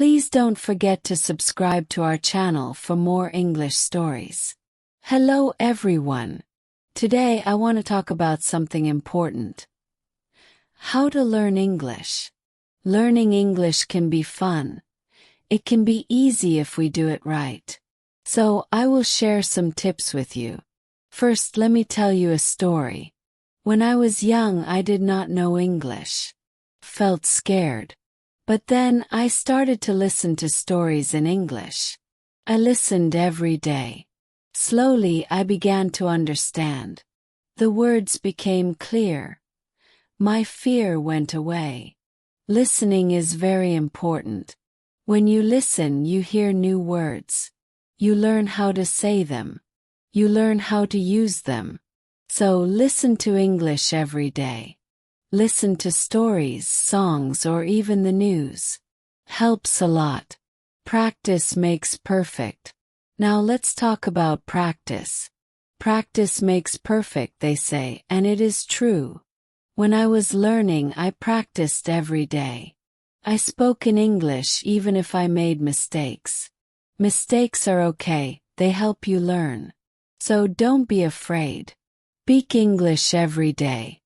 Please don't forget to subscribe to our channel for more English stories. Hello everyone. Today I want to talk about something important. How to learn English. Learning English can be fun. It can be easy if we do it right. So I will share some tips with you. First, let me tell you a story. When I was young, I did not know English. Felt scared. But then I started to listen to stories in English. I listened every day. Slowly I began to understand. The words became clear. My fear went away. Listening is very important. When you listen, you hear new words. You learn how to say them. You learn how to use them. So listen to English every day. Listen to stories, songs, or even the news. Helps a lot. Practice makes perfect. Now let's talk about practice. Practice makes perfect, they say, and it is true. When I was learning, I practiced every day. I spoke in English even if I made mistakes. Mistakes are okay, they help you learn. So don't be afraid. Speak English every day.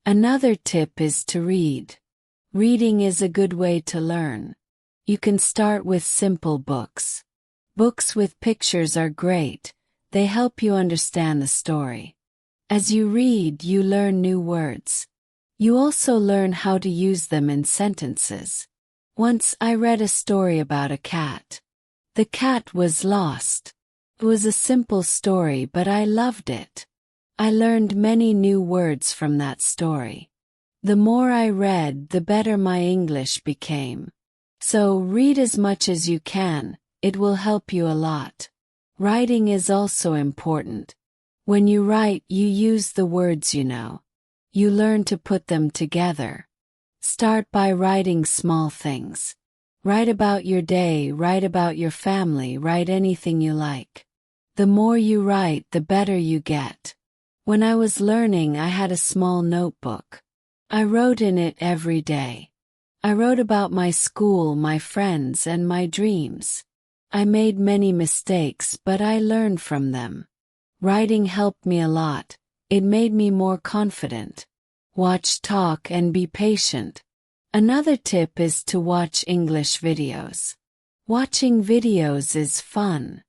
Another tip is to read. Reading is a good way to learn. You can start with simple books. Books with pictures are great. They help you understand the story. As you read, you learn new words. You also learn how to use them in sentences. Once I read a story about a cat. The cat was lost. It was a simple story, but I loved it. I learned many new words from that story. The more I read, the better my English became. So read as much as you can, it will help you a lot. Writing is also important. When you write, you use the words you know. You learn to put them together. Start by writing small things. Write about your day, write about your family, write anything you like. The more you write, the better you get. When I was learning, I had a small notebook. I wrote in it every day. I wrote about my school, my friends, and my dreams. I made many mistakes, but I learned from them. Writing helped me a lot. It made me more confident. Watch, talk, and be patient. Another tip is to watch English videos. Watching videos is fun.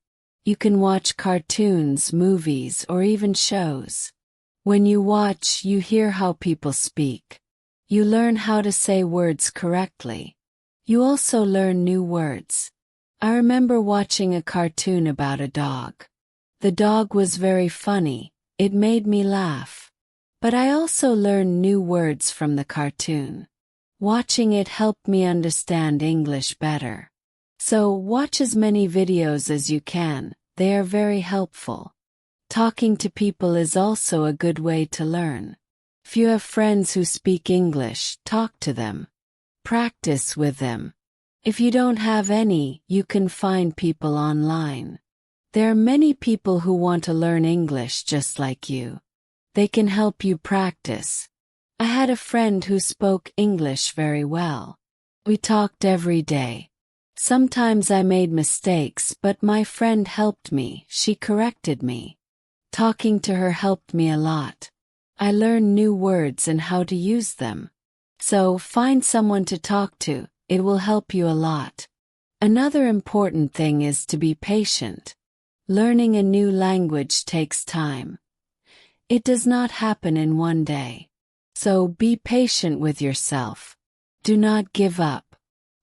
You can watch cartoons, movies, or even shows. When you watch, you hear how people speak. You learn how to say words correctly. You also learn new words. I remember watching a cartoon about a dog. The dog was very funny. It made me laugh. But I also learned new words from the cartoon. Watching it helped me understand English better. So watch as many videos as you can, they are very helpful. Talking to people is also a good way to learn. If you have friends who speak English, talk to them. Practice with them. If you don't have any, you can find people online. There are many people who want to learn English just like you. They can help you practice. I had a friend who spoke English very well. We talked every day. Sometimes I made mistakes, but my friend helped me, she corrected me. Talking to her helped me a lot. I learned new words and how to use them. So find someone to talk to, it will help you a lot. Another important thing is to be patient. Learning a new language takes time. It does not happen in one day. So be patient with yourself. Do not give up.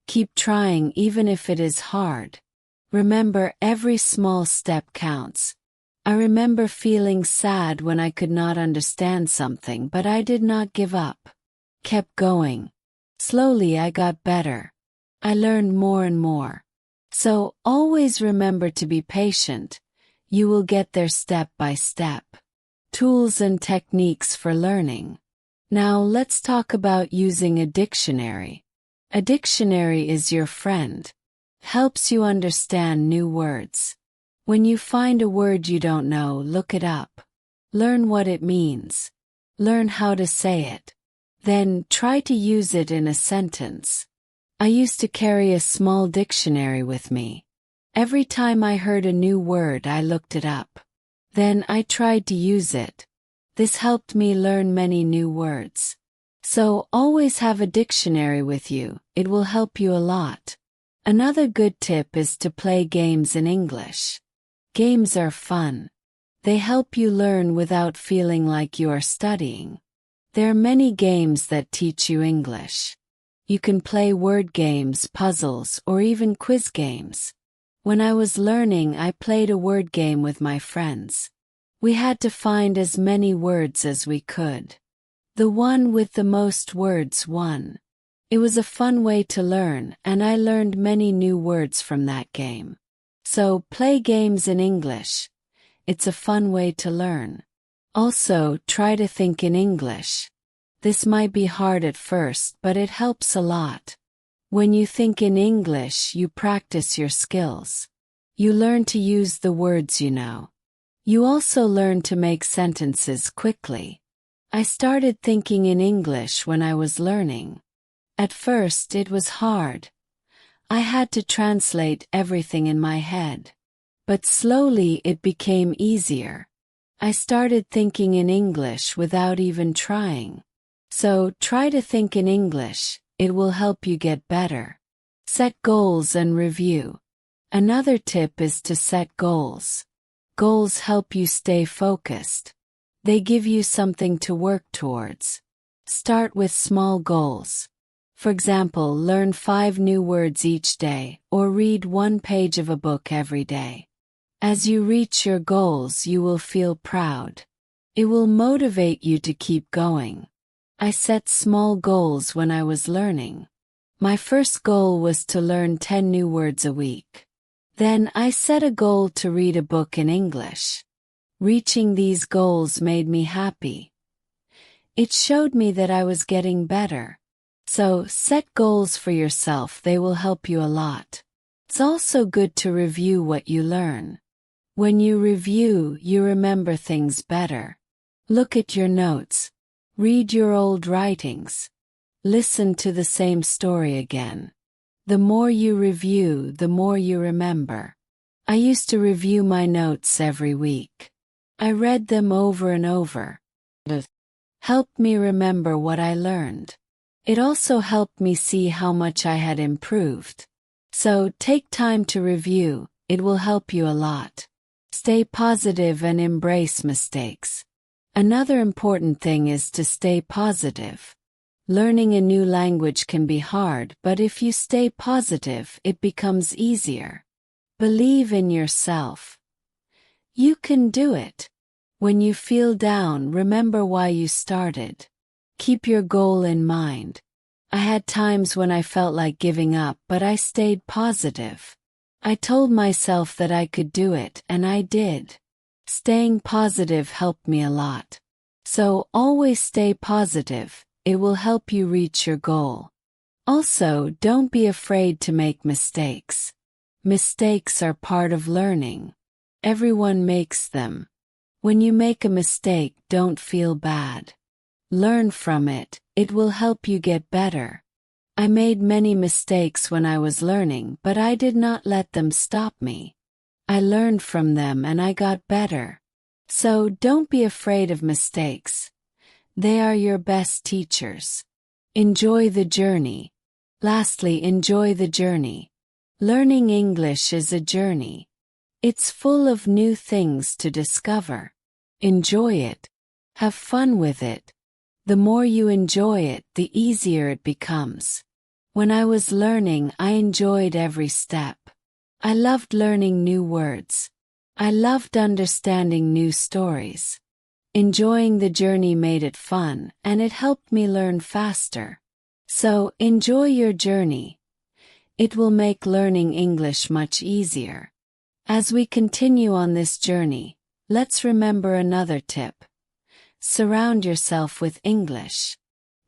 Keep trying even if it is hard. Remember, every small step counts. I remember feeling sad when I could not understand something, but I did not give up. Kept going. Slowly I got better. I learned more and more. So always remember to be patient. You will get there step by step. Tools and techniques for learning. Now let's talk about using a dictionary. A dictionary is your friend. Helps you understand new words. When you find a word you don't know, look it up. Learn what it means. Learn how to say it. Then try to use it in a sentence. I used to carry a small dictionary with me. Every time I heard a new word, I looked it up. Then I tried to use it. This helped me learn many new words. So always have a dictionary with you, it will help you a lot. Another good tip is to play games in English. Games are fun. They help you learn without feeling like you are studying. There are many games that teach you English. You can play word games, puzzles, or even quiz games. When I was learning, I played a word game with my friends. We had to find as many words as we could. The one with the most words won. It was a fun way to learn, and I learned many new words from that game. So, play games in English. It's a fun way to learn. Also, try to think in English. This might be hard at first, but it helps a lot. When you think in English, you practice your skills. You learn to use the words you know. You also learn to make sentences quickly. I started thinking in English when I was learning. At first, it was hard. I had to translate everything in my head. But slowly it became easier. I started thinking in English without even trying. So, try to think in English, it will help you get better. Set goals and review. Another tip is to set goals. Goals help you stay focused. They give you something to work towards. Start with small goals. For example, learn 5 new words each day, or read 1 page of a book every day. As you reach your goals, you will feel proud. It will motivate you to keep going. I set small goals when I was learning. My first goal was to learn 10 new words a week. Then I set a goal to read a book in English. Reaching these goals made me happy. It showed me that I was getting better. So, set goals for yourself, they will help you a lot. It's also good to review what you learn. When you review, you remember things better. Look at your notes. Read your old writings. Listen to the same story again. The more you review, the more you remember. I used to review my notes every week. I read them over and over. It helped me remember what I learned. It also helped me see how much I had improved. So, take time to review, it will help you a lot. Stay positive and embrace mistakes. Another important thing is to stay positive. Learning a new language can be hard, but if you stay positive, it becomes easier. Believe in yourself. You can do it. When you feel down, remember why you started. Keep your goal in mind. I had times when I felt like giving up, but I stayed positive. I told myself that I could do it, and I did. Staying positive helped me a lot. So, always stay positive, it will help you reach your goal. Also, don't be afraid to make mistakes. Mistakes are part of learning. Everyone makes them. When you make a mistake, don't feel bad. Learn from it, it will help you get better. I made many mistakes when I was learning, but I did not let them stop me. I learned from them and I got better. So don't be afraid of mistakes. They are your best teachers. Enjoy the journey. Lastly, enjoy the journey. Learning English is a journey. It's full of new things to discover. Enjoy it. Have fun with it. The more you enjoy it, the easier it becomes. When I was learning, I enjoyed every step. I loved learning new words. I loved understanding new stories. Enjoying the journey made it fun, and it helped me learn faster. So, enjoy your journey. It will make learning English much easier. As we continue on this journey, let's remember another tip. Surround yourself with English.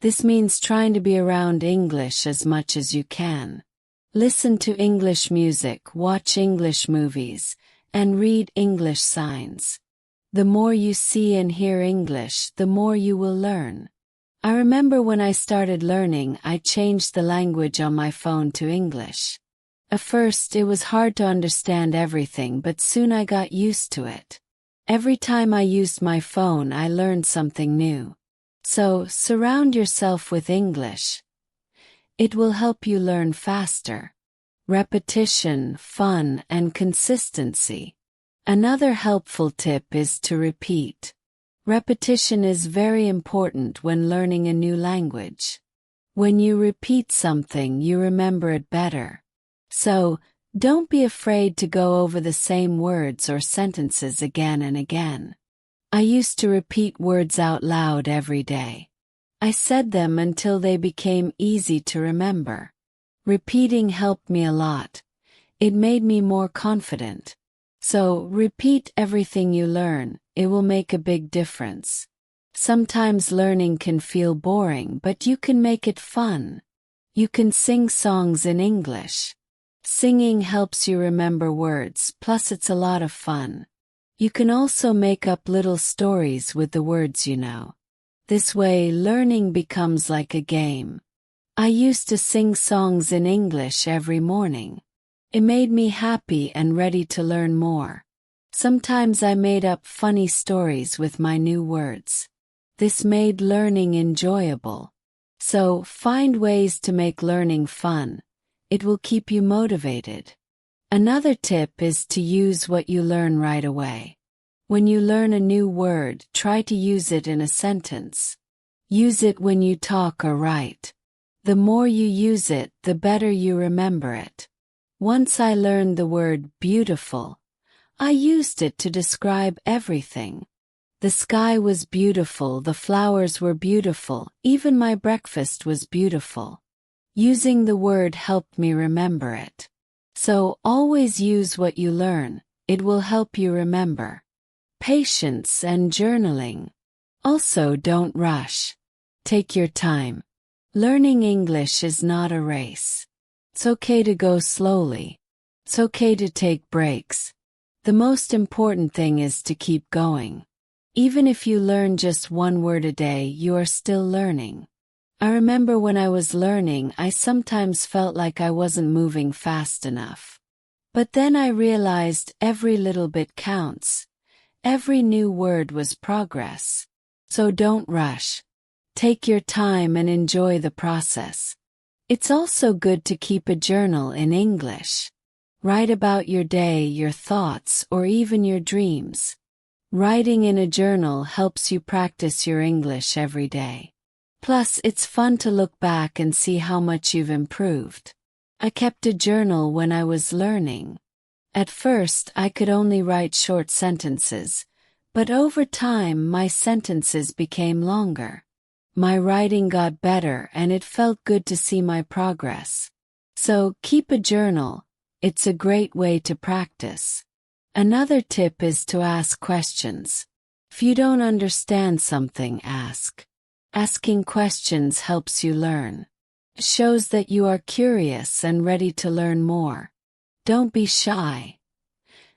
This means trying to be around English as much as you can. Listen to English music, watch English movies, and read English signs. The more you see and hear English, the more you will learn. I remember when I started learning, I changed the language on my phone to English. At first, it was hard to understand everything, but soon I got used to it. Every time I used my phone, I learned something new. So, surround yourself with English. It will help you learn faster. Repetition, fun, and consistency. Another helpful tip is to repeat. Repetition is very important when learning a new language. When you repeat something, you remember it better. So, don't be afraid to go over the same words or sentences again and again. I used to repeat words out loud every day. I said them until they became easy to remember. Repeating helped me a lot. It made me more confident. So, repeat everything you learn. It will make a big difference. Sometimes learning can feel boring, but you can make it fun. You can sing songs in English. Singing helps you remember words, plus it's a lot of fun. You can also make up little stories with the words you know. This way, learning becomes like a game. I used to sing songs in English every morning. It made me happy and ready to learn more. Sometimes I made up funny stories with my new words. This made learning enjoyable. So, find ways to make learning fun. It will keep you motivated. Another tip is to use what you learn right away. When you learn a new word, try to use it in a sentence. Use it when you talk or write. The more you use it, the better you remember it. Once I learned the word beautiful. I used it to describe everything. The sky was beautiful, the flowers were beautiful, even my breakfast was beautiful. Using the word helped me remember it. So, always use what you learn. It will help you remember. Patience and journaling. Also, don't rush. Take your time. Learning English is not a race. It's okay to go slowly. It's okay to take breaks. The most important thing is to keep going. Even if you learn just one word a day, you are still learning. I remember when I was learning, I sometimes felt like I wasn't moving fast enough. But then I realized every little bit counts. Every new word was progress. So don't rush. Take your time and enjoy the process. It's also good to keep a journal in English. Write about your day, your thoughts, or even your dreams. Writing in a journal helps you practice your English every day. Plus, it's fun to look back and see how much you've improved. I kept a journal when I was learning. At first, I could only write short sentences, but over time, my sentences became longer. My writing got better and it felt good to see my progress. So, keep a journal. It's a great way to practice. Another tip is to ask questions. If you don't understand something, ask. Asking questions helps you learn. It shows that you are curious and ready to learn more. Don't be shy.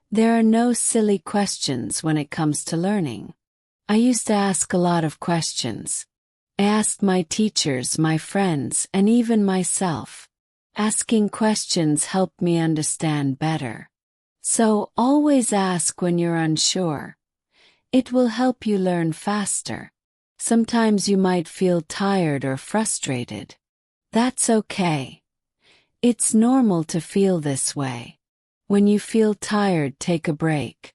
There are no silly questions when it comes to learning. I used to ask a lot of questions. I asked my teachers, my friends, and even myself. Asking questions helped me understand better. So, always ask when you're unsure. It will help you learn faster. Sometimes you might feel tired or frustrated. That's okay. It's normal to feel this way. When you feel tired, take a break.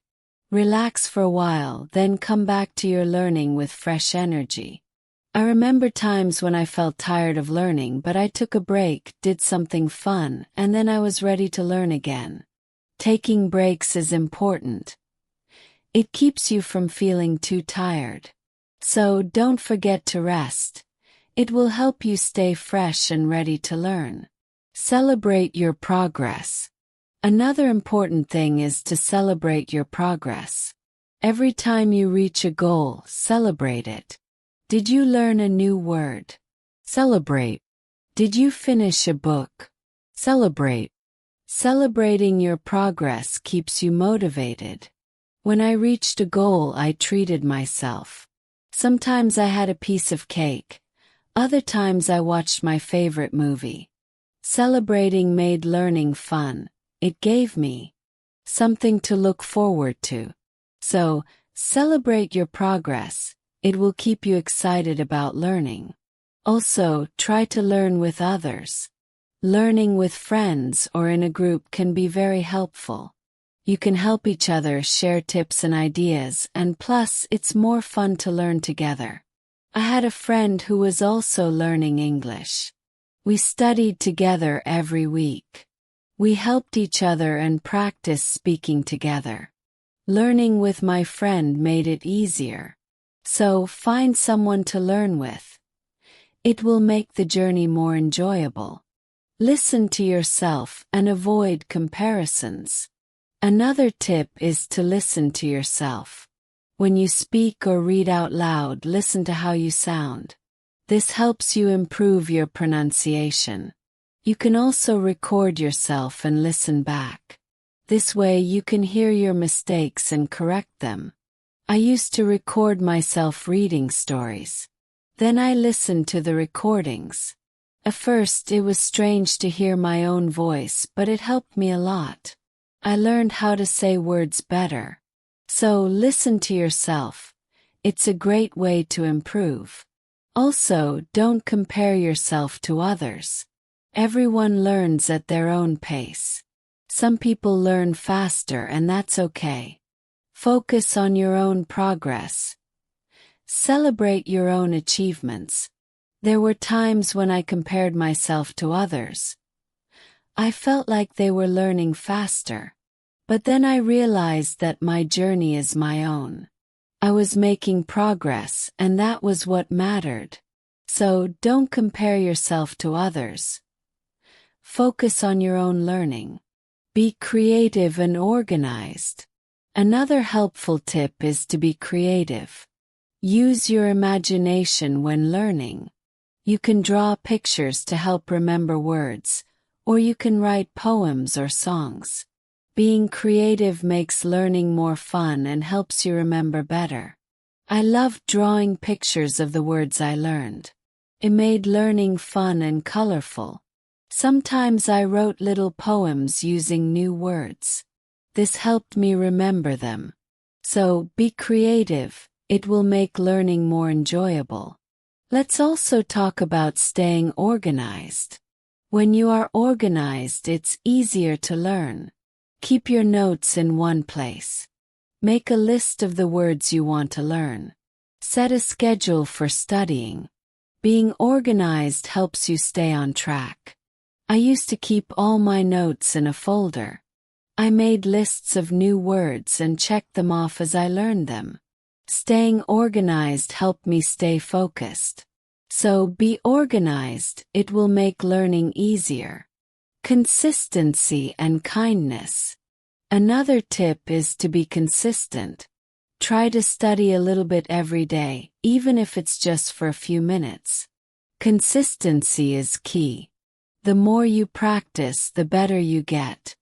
Relax for a while, then come back to your learning with fresh energy. I remember times when I felt tired of learning, but I took a break, did something fun, and then I was ready to learn again. Taking breaks is important. It keeps you from feeling too tired. So don't forget to rest. It will help you stay fresh and ready to learn. Celebrate your progress. Another important thing is to celebrate your progress. Every time you reach a goal, celebrate it. Did you learn a new word? Celebrate. Did you finish a book? Celebrate. Celebrating your progress keeps you motivated. When I reached a goal, I treated myself. Sometimes I had a piece of cake. Other times I watched my favorite movie. Celebrating made learning fun. It gave me something to look forward to. So, celebrate your progress. It will keep you excited about learning. Also, try to learn with others. Learning with friends or in a group can be very helpful. You can help each other share tips and ideas, and plus, it's more fun to learn together. I had a friend who was also learning English. We studied together every week. We helped each other and practiced speaking together. Learning with my friend made it easier. So, find someone to learn with. It will make the journey more enjoyable. Listen to yourself and avoid comparisons. Another tip is to listen to yourself. When you speak or read out loud, listen to how you sound. This helps you improve your pronunciation. You can also record yourself and listen back. This way you can hear your mistakes and correct them. I used to record myself reading stories. Then I listened to the recordings. At first it was strange to hear my own voice, but it helped me a lot. I learned how to say words better. So listen to yourself. It's a great way to improve. Also, don't compare yourself to others. Everyone learns at their own pace. Some people learn faster, and that's okay. Focus on your own progress. Celebrate your own achievements. There were times when I compared myself to others. I felt like they were learning faster. But then I realized that my journey is my own. I was making progress, and that was what mattered. So don't compare yourself to others. Focus on your own learning. Be creative and organized. Another helpful tip is to be creative. Use your imagination when learning. You can draw pictures to help remember words, or you can write poems or songs. Being creative makes learning more fun and helps you remember better. I loved drawing pictures of the words I learned. It made learning fun and colorful. Sometimes I wrote little poems using new words. This helped me remember them. So, be creative. It will make learning more enjoyable. Let's also talk about staying organized. When you are organized, it's easier to learn. Keep your notes in one place. Make a list of the words you want to learn. Set a schedule for studying. Being organized helps you stay on track. I used to keep all my notes in a folder. I made lists of new words and checked them off as I learned them. Staying organized helped me stay focused. So be organized, it will make learning easier. Consistency and kindness. Another tip is to be consistent. Try to study a little bit every day, even if it's just for a few minutes. Consistency is key. The more you practice, the better you get.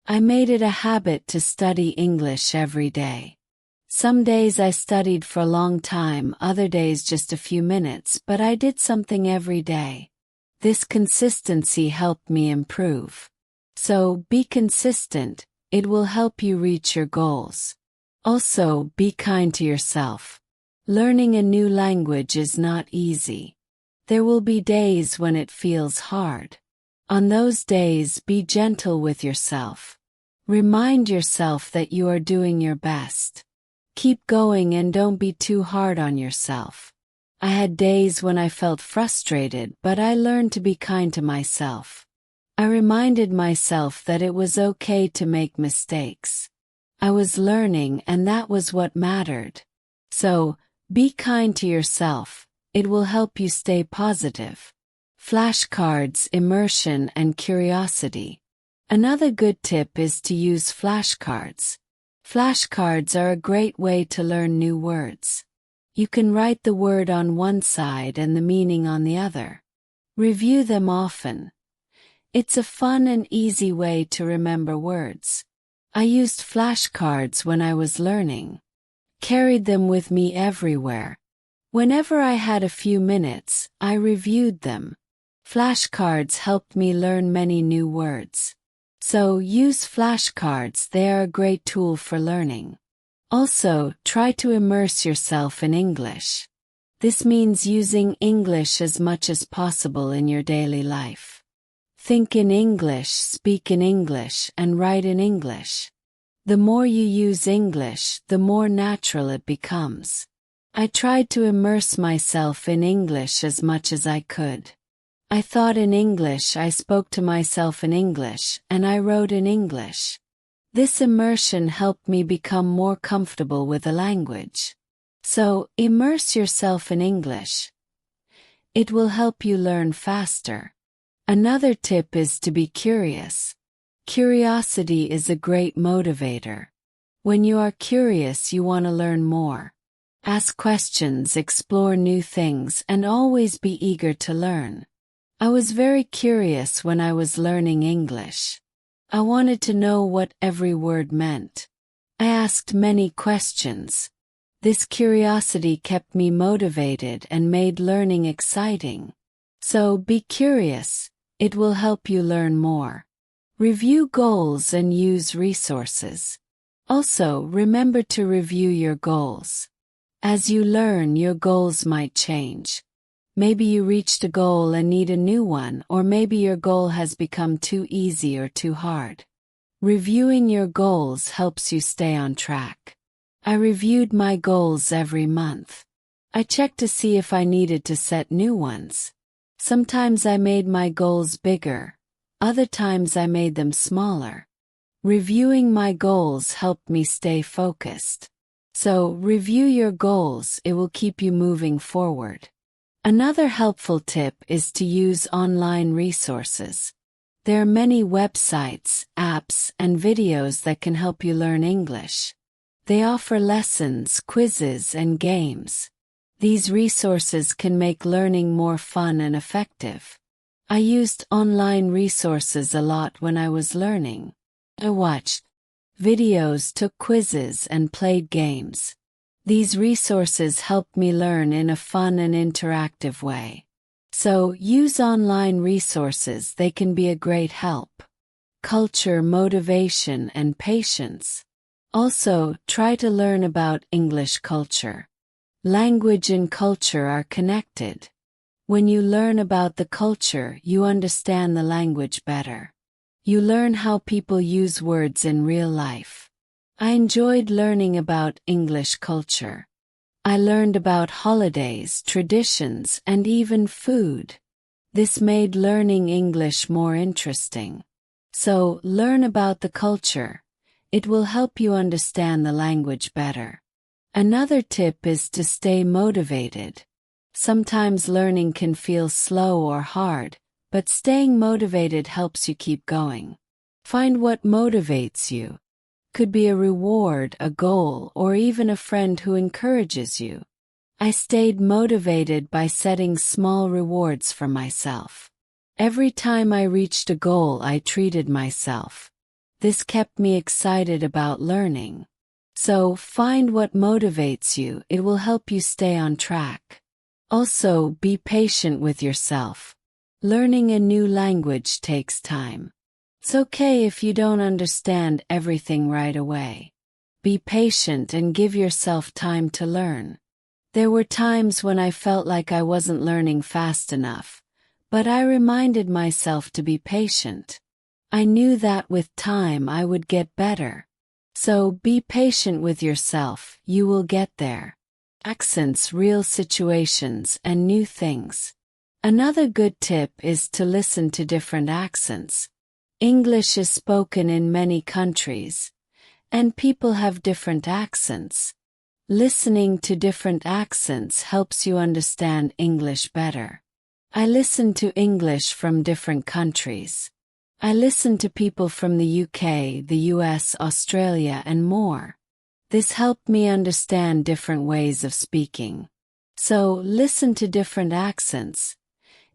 I made it a habit to study English every day. Some days I studied for a long time, other days just a few minutes, but I did something every day. This consistency helped me improve. So, be consistent, it will help you reach your goals. Also, be kind to yourself. Learning a new language is not easy. There will be days when it feels hard. On those days, be gentle with yourself. Remind yourself that you are doing your best. Keep going and don't be too hard on yourself. I had days when I felt frustrated, but I learned to be kind to myself. I reminded myself that it was okay to make mistakes. I was learning, and that was what mattered. So, be kind to yourself. It will help you stay positive. Flashcards, immersion, and curiosity. Another good tip is to use flashcards. Flashcards are a great way to learn new words. You can write the word on one side and the meaning on the other. Review them often. It's a fun and easy way to remember words. I used flashcards when I was learning. Carried them with me everywhere. Whenever I had a few minutes, I reviewed them. Flashcards helped me learn many new words. So use flashcards, they are a great tool for learning. Also, try to immerse yourself in English. This means using English as much as possible in your daily life. Think in English, speak in English, and write in English. The more you use English, the more natural it becomes. I tried to immerse myself in English as much as I could. I thought in English, I spoke to myself in English, and I wrote in English. This immersion helped me become more comfortable with the language. So, immerse yourself in English. It will help you learn faster. Another tip is to be curious. Curiosity is a great motivator. When you are curious, you want to learn more. Ask questions, explore new things, and always be eager to learn. I was very curious when I was learning English. I wanted to know what every word meant. I asked many questions. This curiosity kept me motivated and made learning exciting. So be curious, it will help you learn more. Review goals and use resources. Also, remember to review your goals. As you learn, your goals might change. Maybe you reached a goal and need a new one, or maybe your goal has become too easy or too hard. Reviewing your goals helps you stay on track. I reviewed my goals every month. I checked to see if I needed to set new ones. Sometimes I made my goals bigger. Other times I made them smaller. Reviewing my goals helped me stay focused. So, review your goals, it will keep you moving forward. Another helpful tip is to use online resources. There are many websites, apps, and videos that can help you learn English. They offer lessons, quizzes, and games. These resources can make learning more fun and effective. I used online resources a lot when I was learning. I watched videos, took quizzes, and played games. These resources helped me learn in a fun and interactive way. So, use online resources, they can be a great help. Culture, motivation, and patience. Also, try to learn about English culture. Language and culture are connected. When you learn about the culture, you understand the language better. You learn how people use words in real life. I enjoyed learning about English culture. I learned about holidays, traditions, and even food. This made learning English more interesting. So, learn about the culture. It will help you understand the language better. Another tip is to stay motivated. Sometimes learning can feel slow or hard, but staying motivated helps you keep going. Find what motivates you. Could be a reward, a goal, or even a friend who encourages you. I stayed motivated by setting small rewards for myself. Every time I reached a goal, I treated myself. This kept me excited about learning. So, find what motivates you, it will help you stay on track. Also, be patient with yourself. Learning a new language takes time. It's okay if you don't understand everything right away. Be patient and give yourself time to learn. There were times when I felt like I wasn't learning fast enough, but I reminded myself to be patient. I knew that with time I would get better. So be patient with yourself, you will get there. Accents, real situations, and new things. Another good tip is to listen to different accents. English is spoken in many countries, and people have different accents. Listening to different accents helps you understand English better. I listen to English from different countries. I listen to people from the UK, the US, Australia, and more. This helped me understand different ways of speaking. So, listen to different accents.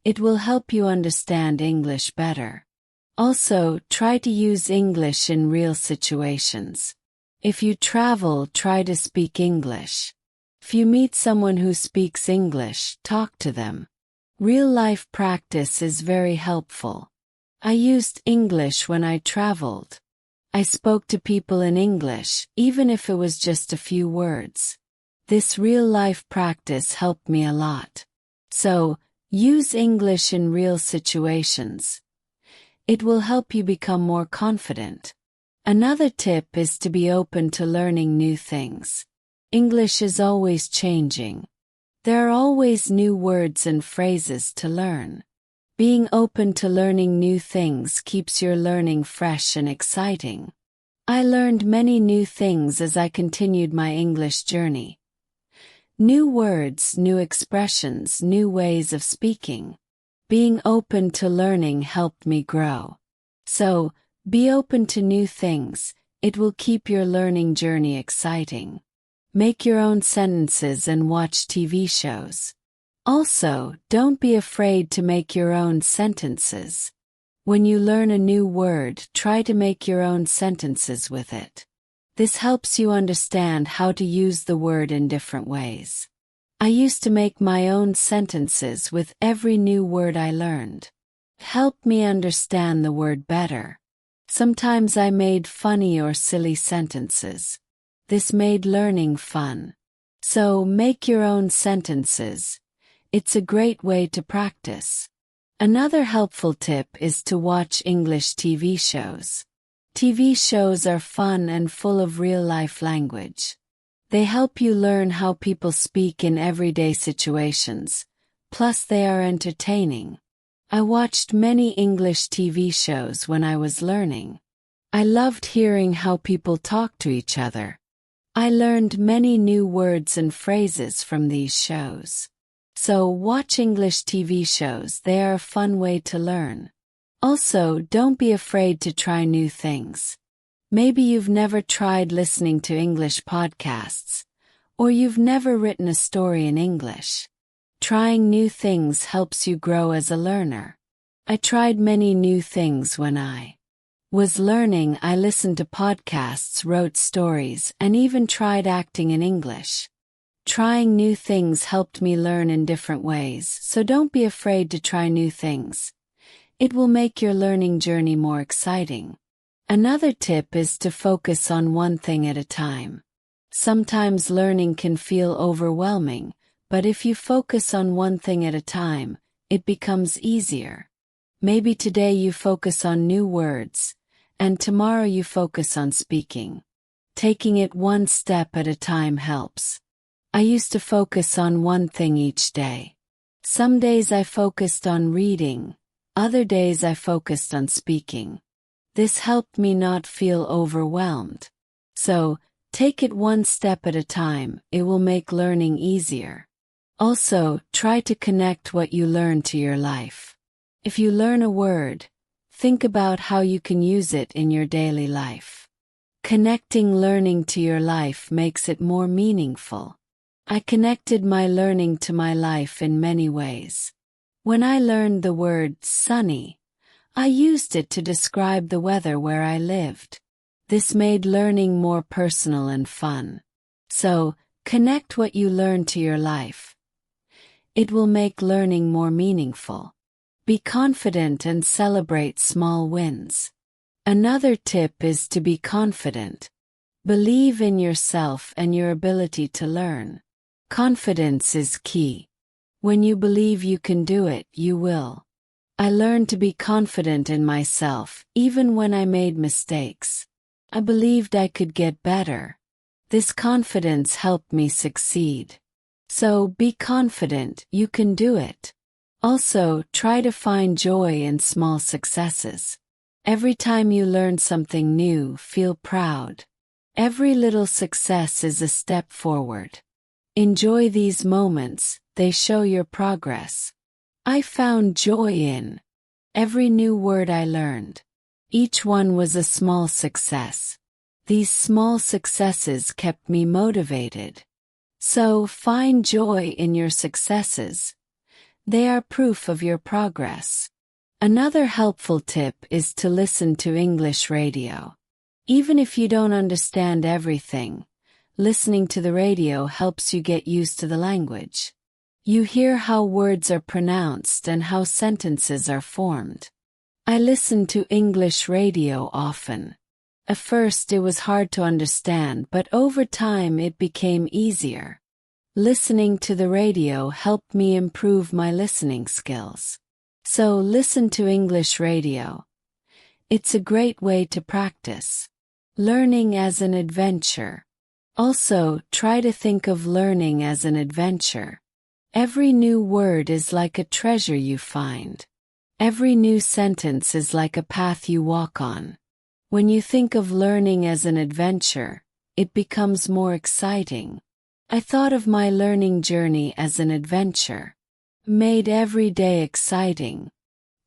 It will help you understand English better. Also, try to use English in real situations. If you travel, try to speak English. If you meet someone who speaks English, talk to them. Real-life practice is very helpful. I used English when I traveled. I spoke to people in English, even if it was just a few words. This real-life practice helped me a lot. So, use English in real situations. It will help you become more confident. Another tip is to be open to learning new things. English is always changing. There are always new words and phrases to learn. Being open to learning new things keeps your learning fresh and exciting. I learned many new things as I continued my English journey. New words, new expressions, new ways of speaking. Being open to learning helped me grow. So, be open to new things. It will keep your learning journey exciting. Make your own sentences and watch TV shows. Also, don't be afraid to make your own sentences. When you learn a new word, try to make your own sentences with it. This helps you understand how to use the word in different ways. I used to make my own sentences with every new word I learned. It helped me understand the word better. Sometimes I made funny or silly sentences. This made learning fun. So, make your own sentences. It's a great way to practice. Another helpful tip is to watch English TV shows. TV shows are fun and full of real-life language. They help you learn how people speak in everyday situations, plus they are entertaining. I watched many English TV shows when I was learning. I loved hearing how people talk to each other. I learned many new words and phrases from these shows. So watch English TV shows, they are a fun way to learn. Also, don't be afraid to try new things. Maybe you've never tried listening to English podcasts, or you've never written a story in English. Trying new things helps you grow as a learner. I tried many new things when I was learning. I listened to podcasts, wrote stories, and even tried acting in English. Trying new things helped me learn in different ways, so don't be afraid to try new things. It will make your learning journey more exciting. Another tip is to focus on one thing at a time. Sometimes learning can feel overwhelming, but if you focus on one thing at a time, it becomes easier. Maybe today you focus on new words, and tomorrow you focus on speaking. Taking it one step at a time helps. I used to focus on one thing each day. Some days I focused on reading, other days I focused on speaking. This helped me not feel overwhelmed. So, take it one step at a time, it will make learning easier. Also, try to connect what you learn to your life. If you learn a word, think about how you can use it in your daily life. Connecting learning to your life makes it more meaningful. I connected my learning to my life in many ways. When I learned the word sunny, I used it to describe the weather where I lived. This made learning more personal and fun. So, connect what you learn to your life. It will make learning more meaningful. Be confident and celebrate small wins. Another tip is to be confident. Believe in yourself and your ability to learn. Confidence is key. When you believe you can do it, you will. I learned to be confident in myself, even when I made mistakes. I believed I could get better. This confidence helped me succeed. So, be confident, you can do it. Also, try to find joy in small successes. Every time you learn something new, feel proud. Every little success is a step forward. Enjoy these moments, they show your progress. I found joy in every new word I learned. Each one was a small success. These small successes kept me motivated. So, find joy in your successes. They are proof of your progress. Another helpful tip is to listen to English radio. Even if you don't understand everything, listening to the radio helps you get used to the language. You hear how words are pronounced and how sentences are formed. I listen to English radio often. At first it was hard to understand, but over time it became easier. Listening to the radio helped me improve my listening skills. So listen to English radio. It's a great way to practice. Learning as an adventure. Also, try to think of learning as an adventure. Every new word is like a treasure you find. Every new sentence is like a path you walk on. When you think of learning as an adventure, it becomes more exciting. I thought of my learning journey as an adventure. Made every day exciting.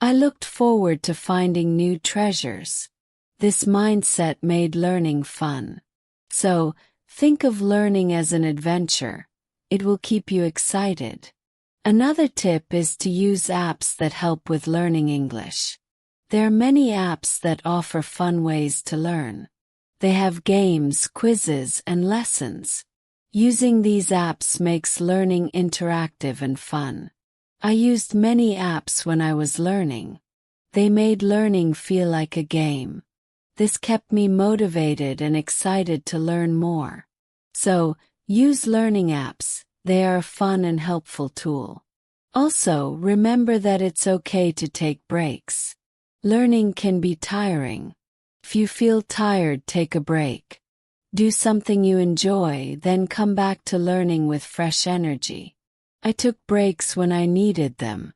I looked forward to finding new treasures. This mindset made learning fun. So, think of learning as an adventure. It will keep you excited. Another tip is to use apps that help with learning English. There are many apps that offer fun ways to learn. They have games, quizzes, and lessons. Using these apps makes learning interactive and fun. I used many apps when I was learning. They made learning feel like a game. This kept me motivated and excited to learn more. So, use learning apps. They are a fun and helpful tool. Also, remember that it's okay to take breaks. Learning can be tiring. If you feel tired, take a break. Do something you enjoy, then come back to learning with fresh energy. I took breaks when I needed them.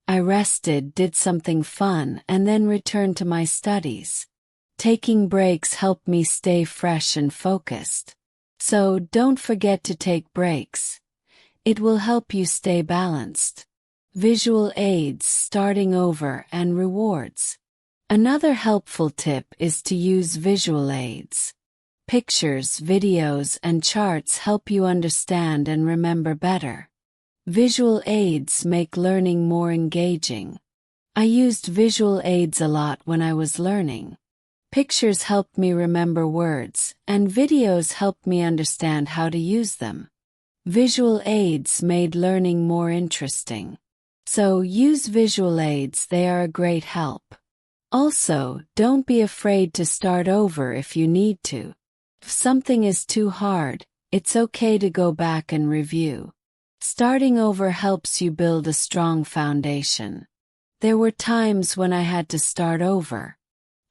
I rested, did something fun, and then returned to my studies. Taking breaks helped me stay fresh and focused. So, don't forget to take breaks. It will help you stay balanced. Visual aids, starting over, and rewards. Another helpful tip is to use visual aids. Pictures, videos, and charts help you understand and remember better. Visual aids make learning more engaging. I used visual aids a lot when I was learning. Pictures helped me remember words, and videos helped me understand how to use them. Visual aids made learning more interesting. So use visual aids, they are a great help. Also, don't be afraid to start over if you need to. If something is too hard, it's okay to go back and review. Starting over helps you build a strong foundation. There were times when I had to start over.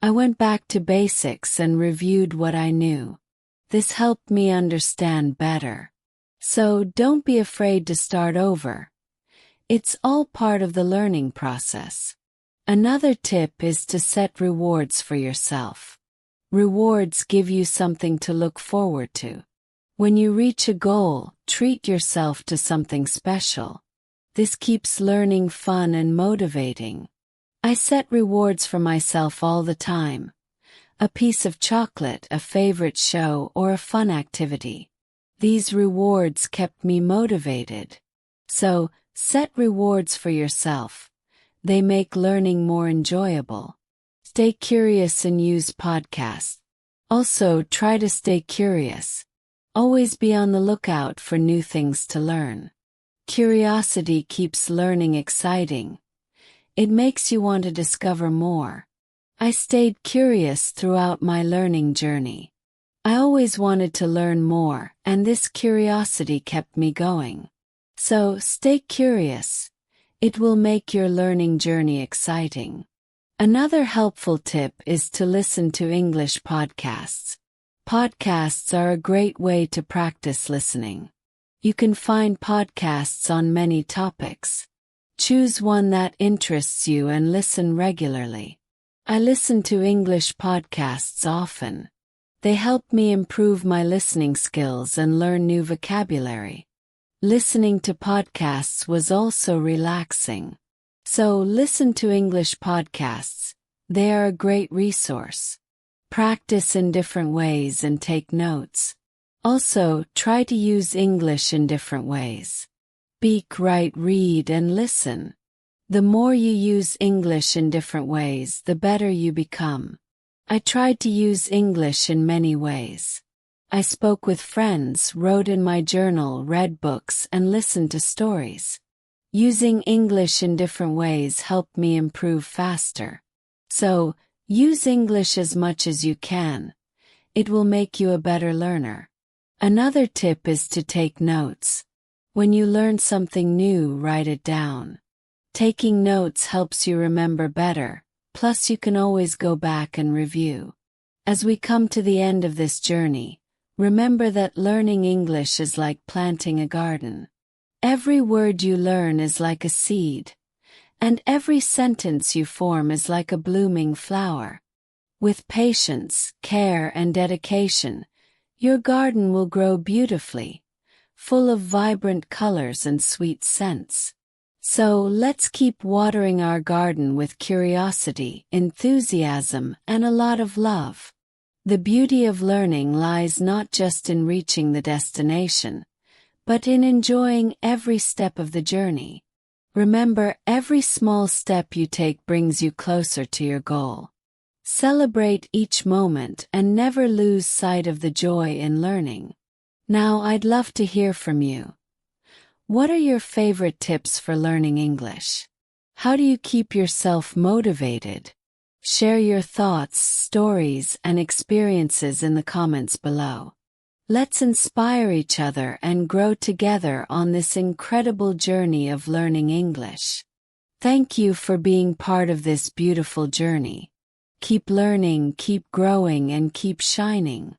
I went back to basics and reviewed what I knew. This helped me understand better. So don't be afraid to start over. It's all part of the learning process. Another tip is to set rewards for yourself. Rewards give you something to look forward to. When you reach a goal, treat yourself to something special. This keeps learning fun and motivating. I set rewards for myself all the time. A piece of chocolate, a favorite show, or a fun activity. These rewards kept me motivated. So, set rewards for yourself. They make learning more enjoyable. Stay curious and use podcasts. Also, try to stay curious. Always be on the lookout for new things to learn. Curiosity keeps learning exciting. It makes you want to discover more. I stayed curious throughout my learning journey. I always wanted to learn more, and this curiosity kept me going. So, stay curious. It will make your learning journey exciting. Another helpful tip is to listen to English podcasts. Podcasts are a great way to practice listening. You can find podcasts on many topics. Choose one that interests you and listen regularly. I listen to English podcasts often. They help me improve my listening skills and learn new vocabulary. Listening to podcasts was also relaxing. So listen to English podcasts. They are a great resource. Practice in different ways and take notes. Also, try to use English in different ways. Speak, write, read, and listen. The more you use English in different ways, the better you become. I tried to use English in many ways. I spoke with friends, wrote in my journal, read books, and listened to stories. Using English in different ways helped me improve faster. So, use English as much as you can. It will make you a better learner. Another tip is to take notes. When you learn something new, write it down. Taking notes helps you remember better, plus you can always go back and review. As we come to the end of this journey, remember that learning English is like planting a garden. Every word you learn is like a seed, and every sentence you form is like a blooming flower. With patience, care, and dedication, your garden will grow beautifully, full of vibrant colors and sweet scents. So let's keep watering our garden with curiosity, enthusiasm, and a lot of love. The beauty of learning lies not just in reaching the destination, but in enjoying every step of the journey. Remember, every small step you take brings you closer to your goal. Celebrate each moment and never lose sight of the joy in learning. Now, I'd love to hear from you. What are your favorite tips for learning English? How do you keep yourself motivated? Share your thoughts, stories, and experiences in the comments below. Let's inspire each other and grow together on this incredible journey of learning English. Thank you for being part of this beautiful journey. Keep learning, keep growing, and keep shining.